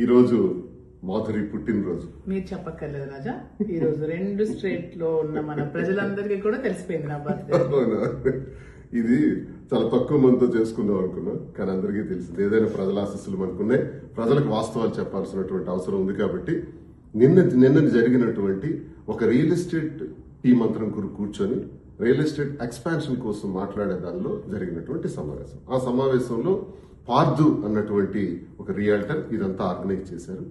ఈరోజు మాధురి పుట్టినరోజు. మీరు చెప్పక్కర్లేదు రాజా, ఈ రోజు 2 స్టేట్ లో ఉన్న మన ప్రజలందరికీ కూడా తెలిసిపోయింది నా బర్త్డే. ఇది చాలా తక్కువ మందితో చేసుకుందాం అనుకున్నా, కానీ అందరికీ తెలిసింది. ఏదైనా ప్రజల ఆశీస్సులు మనకున్నాయి, ప్రజలకు వాస్తవాలు చెప్పాల్సినటువంటి అవసరం ఉంది. కాబట్టి నిన్న జరిగినటువంటి ఒక రియల్ ఎస్టేట్ టీం అంతరం కూర్చొని రియల్ ఎస్టేట్ ఎక్స్పాన్షన్ కోసం మాట్లాడే దానిలో జరిగినటువంటి సమావేశం. ఆ సమావేశంలో పార్థు అన్నటువంటి ఒక రియాల్టర్ ఇదంతా ఆర్గనైజ్ చేశారు.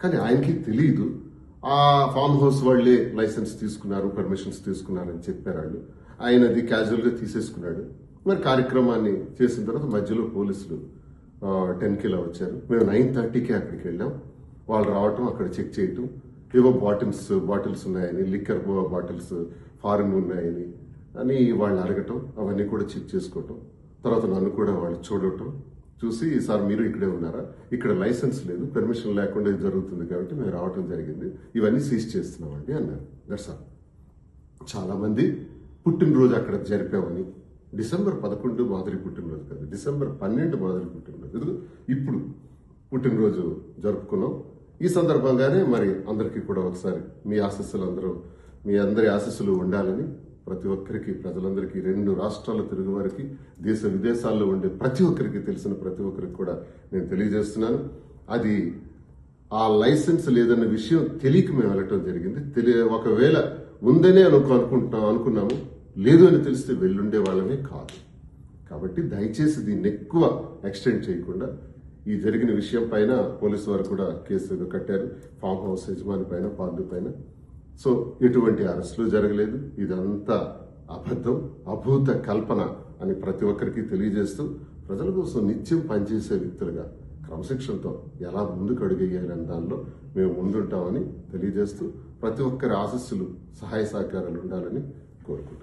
కానీ ఆయనకి తెలియదు ఆ ఫామ్ హౌస్ వాళ్లే లైసెన్స్ తీసుకున్నారు, పర్మిషన్స్ తీసుకున్నారని చెప్పారు వాళ్ళు. ఆయన అది క్యాజువల్ గా తీసేసుకున్నాడు. మరి కార్యక్రమాన్ని చేసిన తర్వాత మధ్యలో పోలీసులు 10కి వచ్చారు. మేము 9:30కి అక్కడికి వెళ్ళాం. వాళ్ళు రావటం, అక్కడ చెక్ చేయటం, ఏవో బాటిల్స్ ఉన్నాయని, లిక్కర్ బాటిల్స్ ఫారిన్ ఉన్నాయని అని వాళ్ళు అడగటం, అవన్నీ కూడా చెక్ చేసుకోవటం. తర్వాత నన్ను కూడా వాళ్ళు చూసి, సార్ మీరు ఇక్కడే ఉన్నారా, ఇక్కడ లైసెన్స్ లేదు, పర్మిషన్ లేకుండా ఇది జరుగుతుంది కాబట్టి మేము రావటం జరిగింది, ఇవన్నీ సీజ్ చేస్తున్నామండి అన్నారు. That's all. చాలా మంది పుట్టినరోజు అక్కడ జరిపామని, డిసెంబర్ 11 మాధురి పుట్టినరోజు కాదు, డిసెంబర్ 12 మాధురి పుట్టినరోజు, ఇప్పుడు పుట్టినరోజు జరుపుకున్నాం. ఈ సందర్భంగానే మరి అందరికీ కూడా ఒకసారి మీ అందరి ఆశీస్సులు ఉండాలని ప్రతి ఒక్కరికి, ప్రజలందరికీ, 2 రాష్ట్రాల తిరుగు వారికి, దేశ విదేశాల్లో ఉండే ప్రతి ఒక్కరికి, తెలిసిన ప్రతి ఒక్కరికి కూడా నేను తెలియజేస్తున్నాను. అది ఆ లైసెన్స్ లేదన్న విషయం తెలియక మేము వెళ్ళటం జరిగింది. ఒకవేళ ఉందనే అనుకున్నాము, లేదు అని తెలిస్తే వెళ్ళుండే వాళ్ళమే కాదు. కాబట్టి దయచేసి దీన్ని ఎక్కువ ఎక్స్టెండ్ చేయకుండా, ఈ జరిగిన విషయం పైన పోలీసు వారు కూడా కేసు కట్టారు, ఫామ్ హౌస్ యజమాని పైన, పార్టీ పైన. సో ఎటువంటి అరెస్టులు జరగలేదు. ఇదంతా అబద్ధం, అభూత కల్పన అని ప్రతి ఒక్కరికి తెలియజేస్తూ, ప్రజల కోసం నిత్యం పనిచేసే వ్యక్తులుగా క్రమశిక్షణతో ఎలా ముందుకు అడుగేయాలనే దానిలో మేము ముందుంటామని తెలియజేస్తూ, ప్రతి ఒక్కరి ఆశీస్సులు, సహాయ సహకారాలు ఉండాలని కోరుకుంటున్నాం.